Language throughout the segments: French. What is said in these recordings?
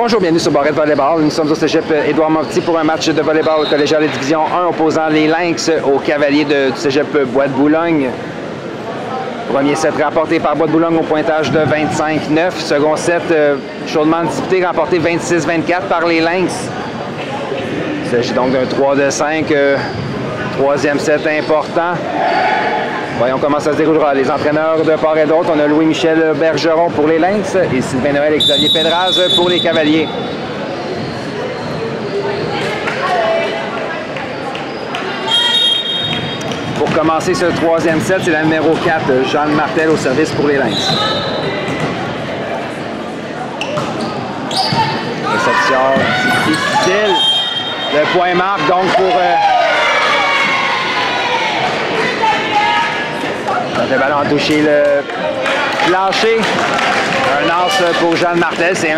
Bonjour, bienvenue sur Barrette Volleyball. Nous sommes au cégep Édouard Montpetit pour un match de volleyball collégial de division 1 opposant les Lynx aux Cavaliers du cégep Bois de Boulogne. Premier set remporté par Bois de Boulogne au pointage de 25-9. Second set chaudement disputé, remporté 26-24 par les Lynx. Il s'agit donc d'un 3 de 5. Troisième set important. Voyons comment ça se déroulera. Les entraîneurs de part et d'autre, on a Louis-Michel Bergeron pour les Lynx et Sylvain Noël et Xavier Pedraz pour les Cavaliers. Pour commencer ce troisième set, c'est la numéro 4, Jeanne Martel au service pour les Lynx. Réception difficile. Le point marque donc pour... Le ballon a touché le plancher. Un as pour Jeanne Martel, c'est 1-0.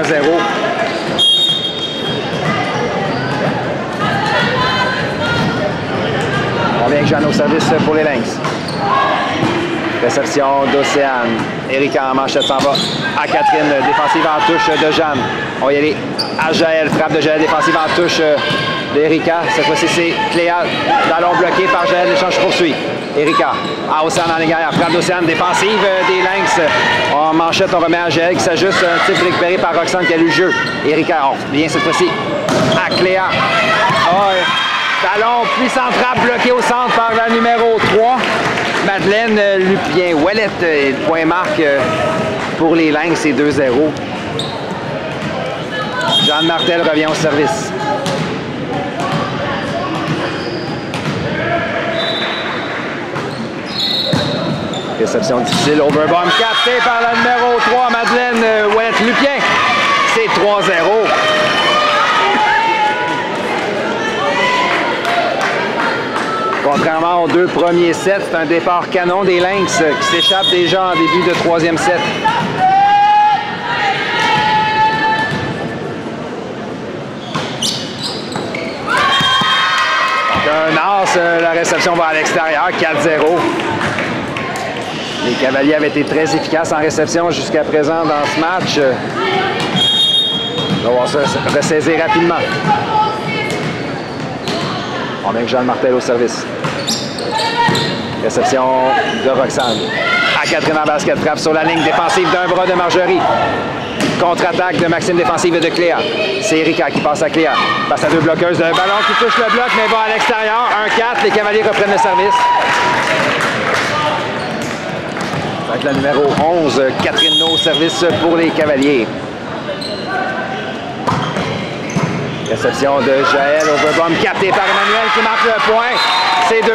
On vient avec Jeanne au service pour les Lynx. Réception d'Océane. Erika en manchette s'en va à Catherine. Défensive en touche de Jeanne. On va y aller à Jaël. Frappe de Jaël. Défensive en touche d'Erika. Cette fois-ci, c'est Cléa. Ballon bloqué par Jaël. L'échange poursuit. Erika à Océane en ligne arrière. Frappe d'Océane. Défensive des Lynx. En manchette, on remet à Jaël qui s'ajuste. Un tir récupéré par Roxane qui a lu le jeu. Erika, on revient cette fois-ci à Cléa. Ballon puissant frappe bloqué au centre par la numéro 3. Madeleine Lupien-Ouellette. Le point marque pour les Lynx, c'est 2-0. Jeanne Martel revient au service. Réception difficile, overbomb capté par la numéro 3, Madeleine Ouellette-Lupien. C'est 3-0. Contrairement aux deux premiers sets, c'est un départ canon des Lynx qui s'échappe déjà en début de troisième set. Donc un as, la réception va à l'extérieur, 4-0. Les Cavaliers avaient été très efficaces en réception jusqu'à présent dans ce match. On va voir ça ressaisir rapidement. On vient avec Jeanne Martel au service. Réception de Roxane. À Catherine en basket. Frappe sur la ligne défensive d'un bras de Marjorie. Contre-attaque de Maxime défensive de Cléa. C'est Erika qui passe à Cléa. Passe à deux bloqueuses. Un ballon qui touche le bloc mais va à l'extérieur. 1-4. Les Cavaliers reprennent le service. Avec la numéro 11, Catherine No au service pour les Cavaliers. Réception de Jaël, overbomb capté par Emmanuel qui marque le point. C'est 2-4.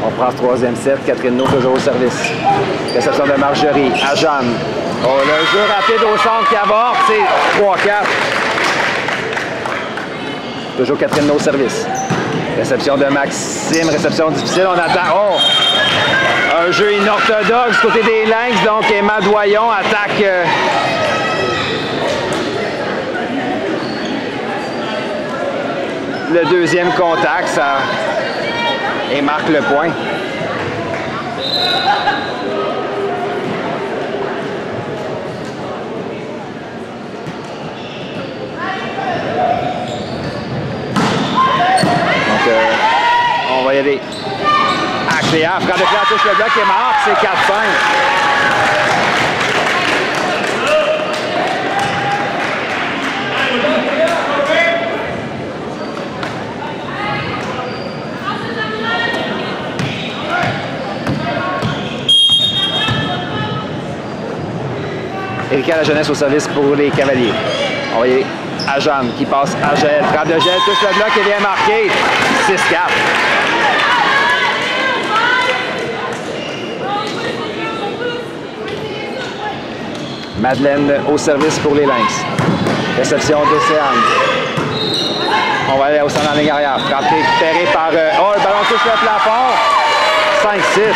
On prend ce troisième set. Catherine No toujours au service. Réception de Marjorie à Jeanne. Oh, le jeu rapide au centre qui avorte. C'est 3-4. Toujours Catherine No au service. Réception de Maxime. Réception difficile. On attend. Oh! Un jeu inorthodoxe côté des Lynx. Donc Emma Doyon attaque... le deuxième contact, ça et marque le point. Donc, on va y aller à Cléa. Frappe de Cléa touche le bloc et marque, c'est 4-5. Erika la jeunesse au service pour les Cavaliers. On va y aller à Jeanne qui passe à Jaël. Frappe de Jaël, touche le bloc et vient marquer. 6-4. Madeleine au service pour les Lynx. Réception d'Océane. On va aller au centre en ligne arrière. Frappe récupérée par... oh, le ballon touche le plafond. 5-6.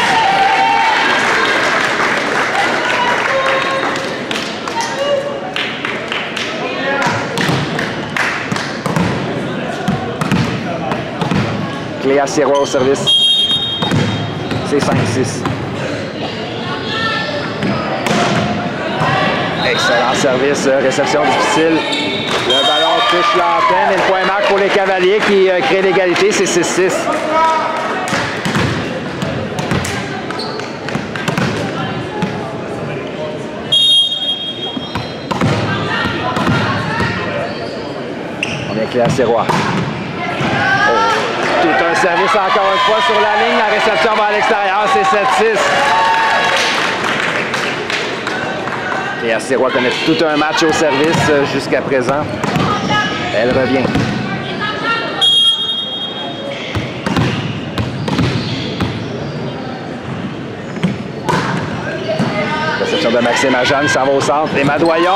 Cléa Sirois au service. C'est 5-6. Excellent service, réception difficile. Le ballon touche l'antenne et le point marque pour les Cavaliers qui créent l'égalité, c'est 6-6. On vient Cléa Sirois. Tout un service encore une fois sur la ligne, la réception va à l'extérieur, c'est 7-6. Et Sirois connaît tout un match au service jusqu'à présent. Elle revient. Réception de Maxime à Jeanne, ça va au centre. Et Madoyon,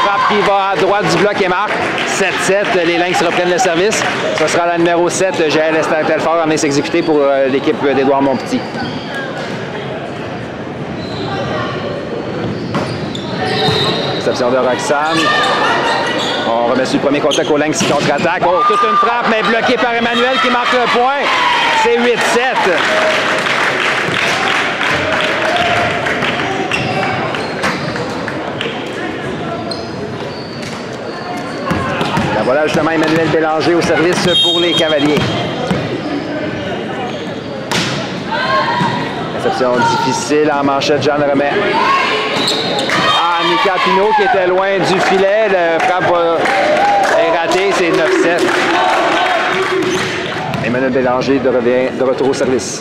frappe qui va à droite du bloc et marque. 7-7, les Lynx reprennent le service. Ce sera la numéro 7, Jaël Esther-Telfort, en s'exécuter pour l'équipe d'Édouard Montpetit. Réception de Roxane. On remet sur le premier contact au Lynx qui contre-attaque. Oh, toute une frappe, mais bloquée par Emmanuel qui marque le point. C'est 8-7. La voilà justement Emmanuel Bélanger au service pour les Cavaliers. Réception difficile en manchette, Jeanne remet. Nika Pinault qui était loin du filet, le frappe est raté, c'est 9-7. Emmanuel Bélanger de retour au service.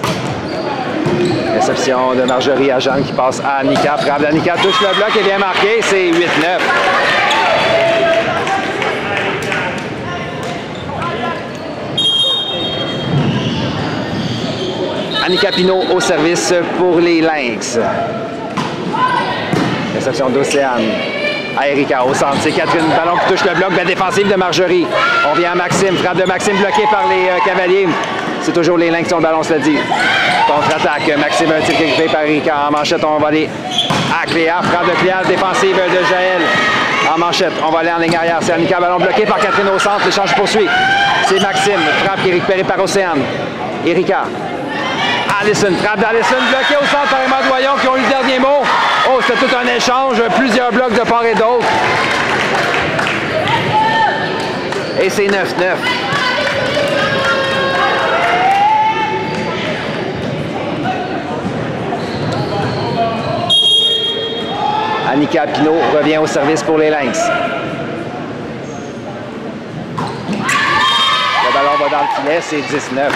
Réception de Marjorie à Jeanne qui passe à Nika. Frappe de Nika, touche le bloc et bien marqué, c'est 8-9. Nika Pinault au service pour les Lynx. Réception d'Océane à Erika au centre. C'est Catherine Ballon qui touche le bloc. Belle défensive de Marjorie. On vient à Maxime. Frappe de Maxime bloquée par les Cavaliers. C'est toujours les Lynx qui ont le ballon, cela dit. Contre-attaque. Maxime, un tir récupéré par Erika. En manchette, on va aller à Cléa. Frappe de Cléa. Défensive de Jaël. En manchette, on va aller en ligne arrière. C'est Annika. Ballon bloqué par Catherine au centre. L'échange poursuit. C'est Maxime. Frappe qui est récupérée par Océane. Erika. Allison, frappe d'Allison, bloqué au centre par Emma Doyon qui ont eu le dernier mot. Oh, c'était tout un échange, plusieurs blocs de part et d'autre. Et c'est 9-9. Annika Pinault revient au service pour les Lynx. Le ballon va dans le filet, c'est 19.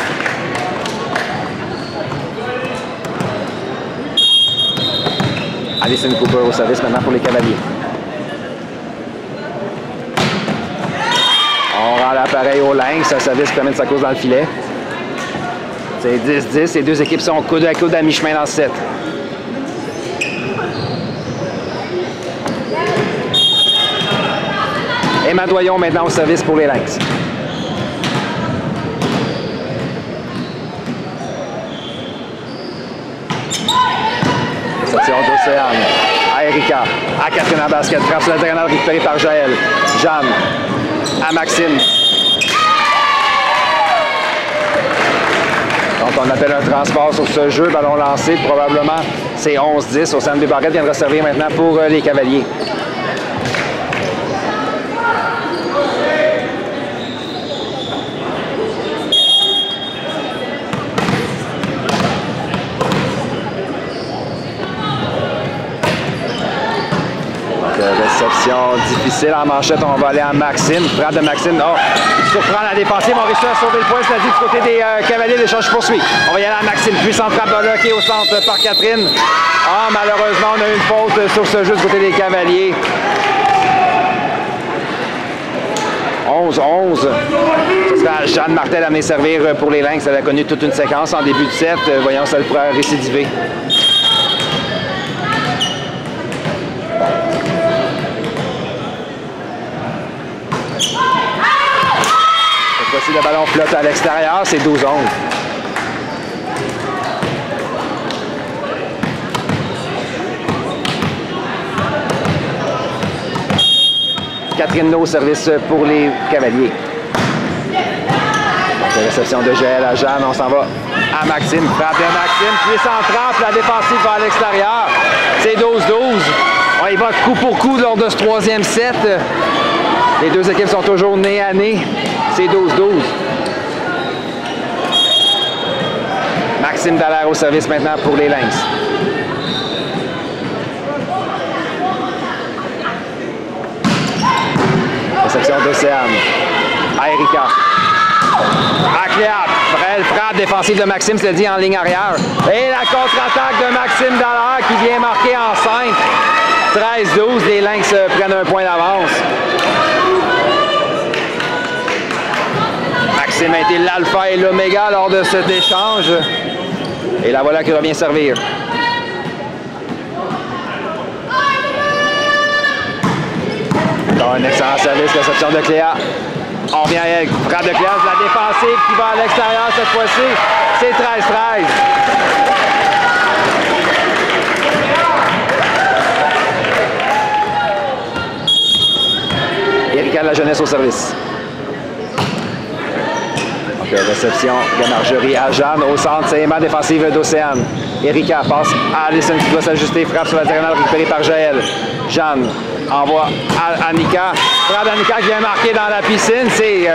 Alison Cooper au service maintenant pour les Cavaliers. On rend l'appareil au Lynx. Un service qui permet sa course dans le filet. C'est 10-10. Les deux équipes sont coude à coude à mi-chemin dans le set. Emma Doyon maintenant au service pour les Lynx. Réception d'Océane à Erika, à Catherine en basket, frappe sur la diagonale récupérée par Jaël. Jeanne à Maxime. Donc on appelle un transport sur ce jeu, ballon lancé, probablement c'est 11-10. Océane Desbarrettes viendra servir maintenant pour les Cavaliers. Réception difficile en manchette, on va aller à Maxime. Frappe de Maxime. Oh, surprend la défensive, on réussit à sauver le point, cela dit du côté des Cavaliers, l'échange poursuit. On va y aller à Maxime, puissante frappe bloquée au centre par Catherine. Ah, malheureusement, on a eu une faute sur ce jeu du côté des Cavaliers. 11-11. Ce sera Jeanne Martel à venir servir pour les Lynx. Elle a connu toute une séquence en début de set. Voyons si elle pourra récidiver. Voici le ballon flotte à l'extérieur, c'est 12-11. Catherine No au service pour les Cavaliers. Donc, la réception de Jaël à Jeanne, on s'en va à Maxime. Frappe de Maxime, puissante frappe, la défensive va à l'extérieur. C'est 12-12. On y va coup pour coup lors de ce troisième set. Les deux équipes sont toujours nez à nez. C'est 12-12. Maxime Dallaire au service maintenant pour les Lynx. Réception d'Océane. À Erika. À Cléa. Belle frappe défensive de Maxime, se le dit en ligne arrière. Et la contre-attaque de Maxime Dallaire qui vient marquer en 5. 13-12. Les Lynx prennent un point d'avance. Maxime a été l'alpha et l'oméga lors de cet échange. Et la voilà qui revient servir. Un excellent service, réception de Cléa. On revient avec frappe de Cléa, la défensive qui va à l'extérieur cette fois-ci. C'est 13-13. Erika de la Jeunesse au service. Donc, réception de Marjorie à Jeanne. Au centre, c'est Emma défensive d'Océane. Erika passe à Alison qui doit s'ajuster. Frappe sur la diagonale récupérée par Jaël. Jeanne envoie à Annika. Frappe d'Annika qui vient marquer dans la piscine. C'est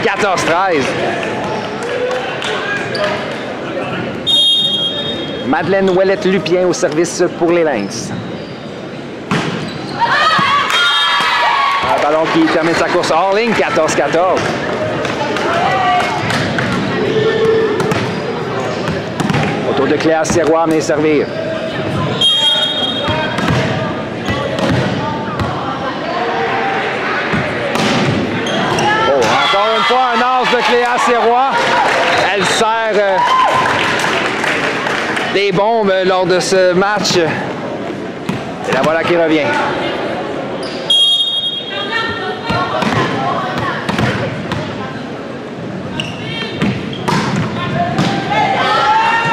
14-13. Madeleine Ouellette-Lupien au service pour les Lynx. Un ballon qui termine sa course hors ligne. 14-14. Autour de Cléa Sirois, mais servir. Une fois, un as de Cléa Sirois. Elle sert des bombes lors de ce match. Et la voilà qui revient.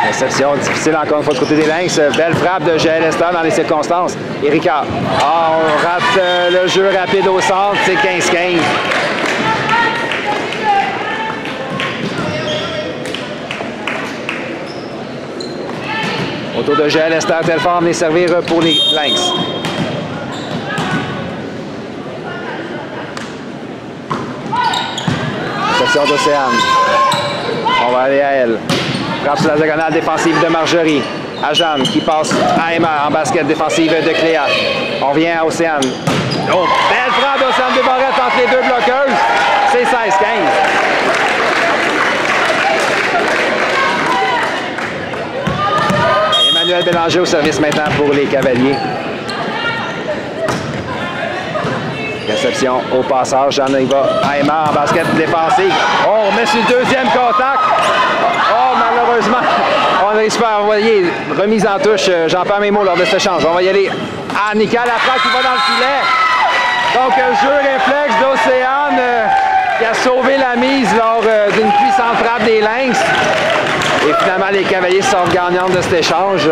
Réception difficile encore une fois du côté des Lynx. Belle frappe de Jaël Esther dans les circonstances. Erika. On rate le jeu rapide au centre. C'est 15-15. Autour de Jaël Esther Telfort venait servir pour les Lynx. Réception d'Océane. On va aller à elle. Frappe sur la diagonale défensive de Marjorie. À Jeanne qui passe à Emma en basket défensive de Cléa. On vient à Océane. Oh, belle frappe d'Océane Desbarrettes entre les deux bloqueuses. C'est 16-15. Emmanuel Bélanger au service maintenant pour les Cavaliers. Réception au passage. Jeanne y va à Emma en basket défensif. Oh, on remet sur le deuxième contact. Oh, malheureusement, on a réussi à envoyer remise en touche. J'en perds mes mots lors de ce échange. On va y aller à Annika Lafrappe qui va dans le filet. Donc, jeu réflexe d'Océane qui a sauvé la mise lors d'une puissante frappe des Lynx. Et finalement, les Cavaliers sortent gagnants de cet échange.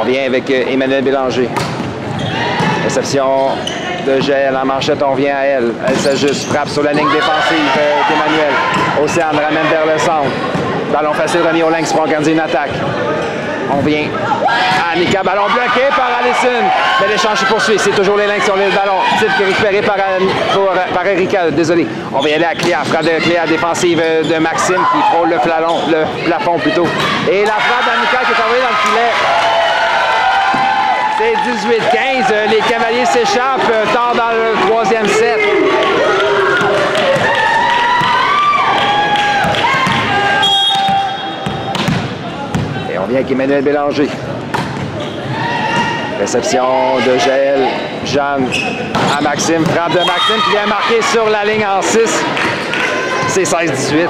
On vient avec Emmanuel Bélanger. Réception de Jaël en manchette, on vient à elle. Elle s'ajuste, frappe sur la ligne défensive d'Emmanuel. Océane ramène vers le centre. Ballon facile remis aux Lynx pour organiser une attaque. On vient à Annika, ballon bloqué par Alison. Mais l'échange se poursuit. C'est toujours les Lynx qui ont le ballon. Titre récupéré par Erika. Désolé. On va y aller à Cléa. Frappe de Cléa défensive de Maxime qui frôle le plafond plutôt. Et la frappe d'Annika qui est envoyée dans le filet. C'est 18-15. Les Cavaliers s'échappent tard dans le troisième set. Et on vient avec Emmanuel Bélanger. Réception de Jaël. Jeanne à Maxime. Frappe de Maxime qui vient marquer sur la ligne en 6. C'est 16-18.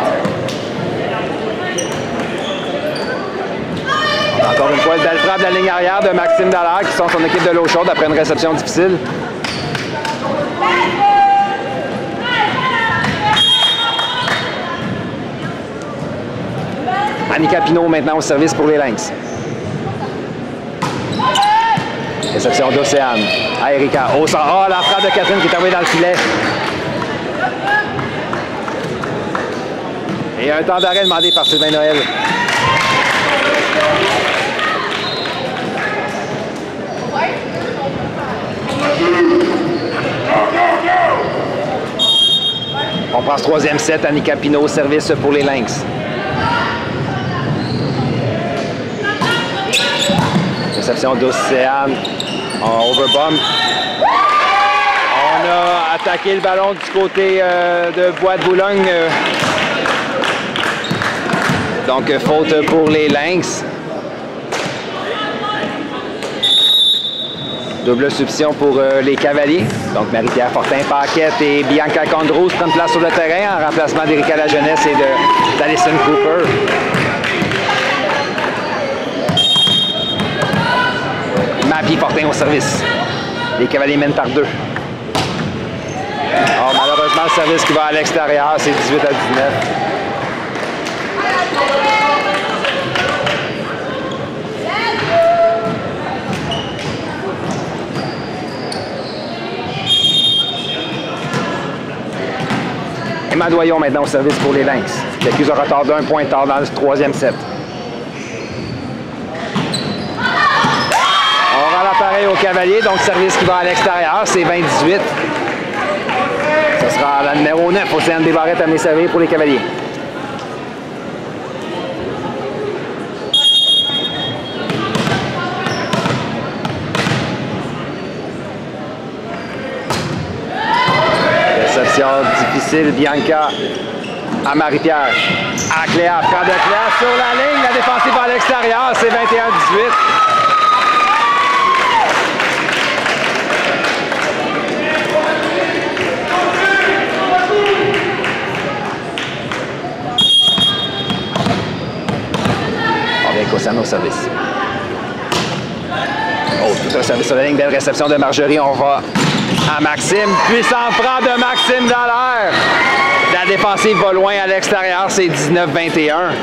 Encore une fois, une belle frappe de la ligne arrière de Maxime Dallaire qui sont son équipe de l'eau chaude après une réception difficile. Annika Pinault maintenant au service pour les Lynx. Réception d'Océane à Erika. Oh, la frappe de Catherine qui est arrivée dans le filet. Et un temps d'arrêt demandé par Sylvain Noël. On prend ce troisième set. Annika Pinault au service pour les Lynx. Réception d'Océane en overbomb. On a attaqué le ballon du côté de Bois de Boulogne. Donc, faute pour les Lynx. Double substitution pour les Cavaliers. Donc, Marie-Pierre Fortin-Paquette et Bianca Condros prennent place sur le terrain en remplacement d'Erika Lajeunesse et d'Alison Cooper. Mappy Fortin au service. Les Cavaliers mènent par 2. Oh, malheureusement, le service qui va à l'extérieur, c'est 18 à 19. Emma Doyon maintenant au service pour les Lynx, qui accuse un retard d'un point tard dans le troisième set. On rend l'appareil au Cavalier, donc service qui va à l'extérieur, c'est 20-18. Ce sera la numéro 9, Océane Desbarrettes, amenée servir pour les Cavaliers. Réception difficile, Bianca à Marie-Pierre. À Cléa, prend de Cléa sur la ligne, la défensive à l'extérieur, c'est 21-18. Océane au service. Oh, tout un service sur la ligne. Belle réception de Marjorie. On va à Maxime. Puissant franc de Maxime dans l'air. La défensive va loin à l'extérieur. C'est 19-21.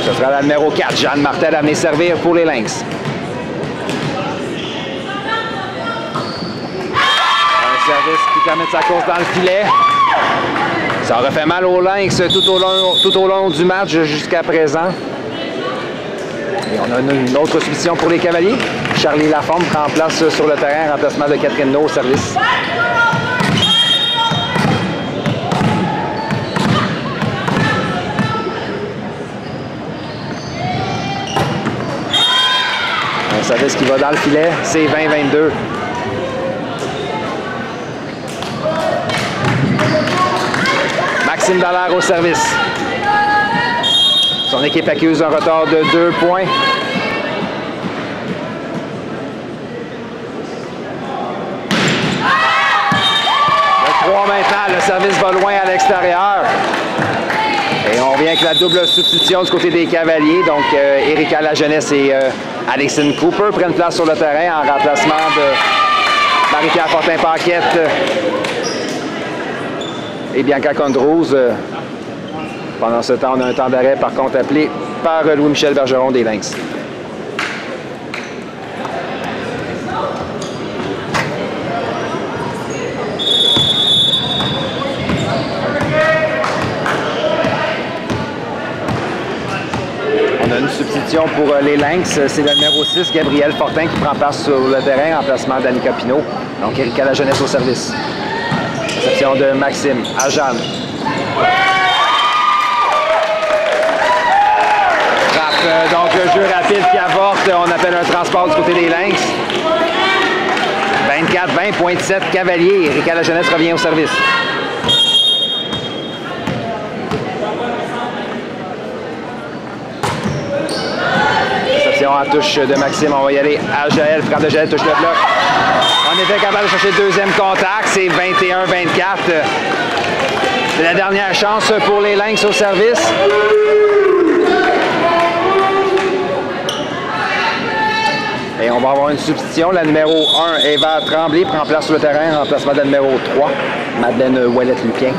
Ce sera la numéro 4, Jeanne Martel, amenée servir pour les Lynx. Un service qui permet de sa course dans le filet. Ça aurait fait mal aux Lynx tout au long du match jusqu'à présent. Et on a une autre substitution pour les Cavaliers. Charlie Lafombe prend place sur le terrain, remplacement de Catherine No au service. Un service qui va dans le filet, c'est 20-22. Maxime Dallaire au service. Son équipe accuse un retard de 2 points. Le 3 maintenant, le service va loin à l'extérieur. Et on revient avec la double substitution du côté des Cavaliers. Donc, Erika Lajeunesse et Alison Cooper prennent place sur le terrain en remplacement de Marie-Pierre Fortin-Paquette et Bianca Condros. Pendant ce temps, on a un temps d'arrêt, par contre, appelé par Louis-Michel Bergeron des Lynx. On a une substitution pour les Lynx. C'est le numéro 6, Gabrielle Fortin, qui prend place sur le terrain en remplacement d'Annika Pinault. Donc, Erika Lajeunesse au service. Réception de Maxime à Jeanne. Donc, le jeu rapide qui avorte, on appelle un transport du côté des Lynx. 24-20, point 7, Cavalier. Erika Lajeunesse revient au service. Réception en touche de Maxime. On va y aller à Jaël. Frappe de Jaël, touche le bloc. On était capable de chercher le deuxième contact. C'est 21-24. C'est la dernière chance pour les Lynx au service. Et on va avoir une substitution. La numéro 1, Eva Tremblay, prend place sur le terrain en remplacement de la numéro 3, Madeleine Ouellette-Luquin.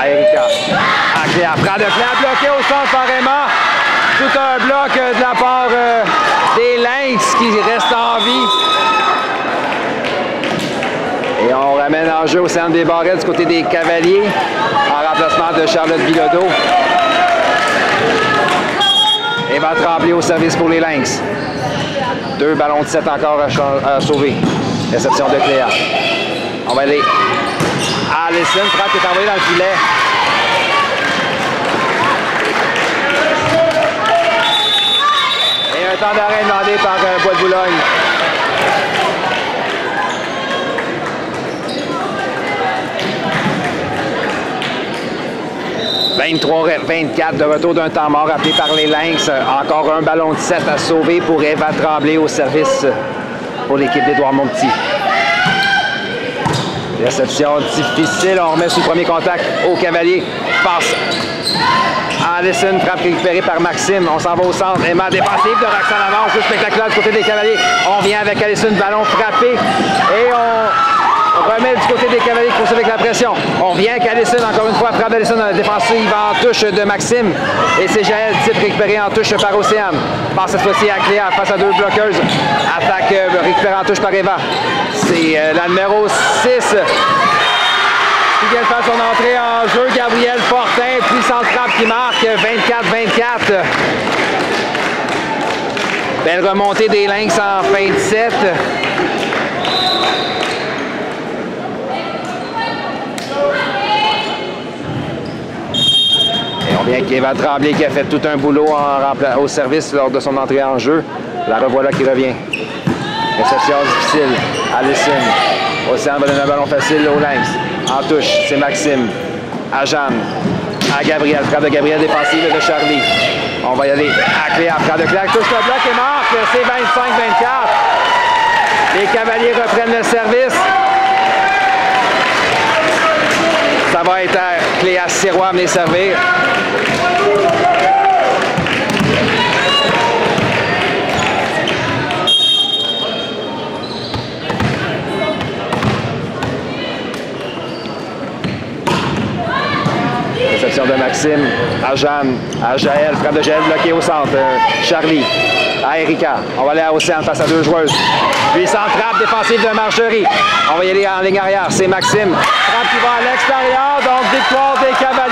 à Erika. À Cléa. Prend de Cléa, bloqué au centre par Emma. Tout un bloc de la part des Lynx qui restent en vie. Et on ramène en jeu au centre des barrettes du côté des Cavaliers en remplacement de Charlotte Bilodeau. Eva Tremblay au service pour les Lynx. 2 ballons de 7 encore à sauver. Réception de Cléa. On va aller à Allison. Frappe qui est envoyée dans le filet. Et un temps d'arrêt demandé par Bois de Boulogne. « 23-24 de retour d'un temps mort appelé par les Lynx. Encore un ballon de 7 à sauver pour Eva Tremblay au service pour l'équipe d'Édouard Montpetit. Réception difficile. On remet sous le premier contact au Cavalier. Passe à Allison. Frappe récupérée par Maxime. On s'en va au centre. Emma défensive de Roxane Lamar. Jeu spectaculaire du côté des Cavaliers. On vient avec Allison. Ballon frappé. Et on remet du côté des Cavaliers qui poursuivent avec la pression. On vient avec Allison. Encore une fois, frappe d'Allison dans la défensive en touche de Maxime. Et c'est Jaël Type récupéré en touche par Océane. Passe cette fois-ci à Cléa face à 2 bloqueuses. Attaque récupérée en touche par Eva. C'est la numéro 6 qui vient de faire son entrée en jeu. Gabrielle Fortin, puissante frappe qui marque 24-24. Belle remontée des Lynx en fin de set. Et on vient avec Eva Tremblay qui a fait tout un boulot au service lors de son entrée en jeu. La revoilà qui revient. Réception difficile. Allison. Océane va donner un ballon facile aux Lynx. En touche, c'est Maxime. À Jeanne. À Gabrielle. Frappe de Gabrielle défensive de Charlie. On va y aller à Cléa. Frappe de Cléa. Touche le bloc et marque. C'est 25-24. Les Cavaliers reprennent le service. Ça va être à Cléa Sirois à venir servir. Réception de Maxime, à Jeanne, à Jaël, frappe de Jaël bloqué au centre. Charlie, à Erika. On va aller à Océane face à 2 joueuses. Puissante frappe défensive de Marjorie. On va y aller en ligne arrière, c'est Maxime. Frappe qui va à l'extérieur, donc victoire des Cavaliers.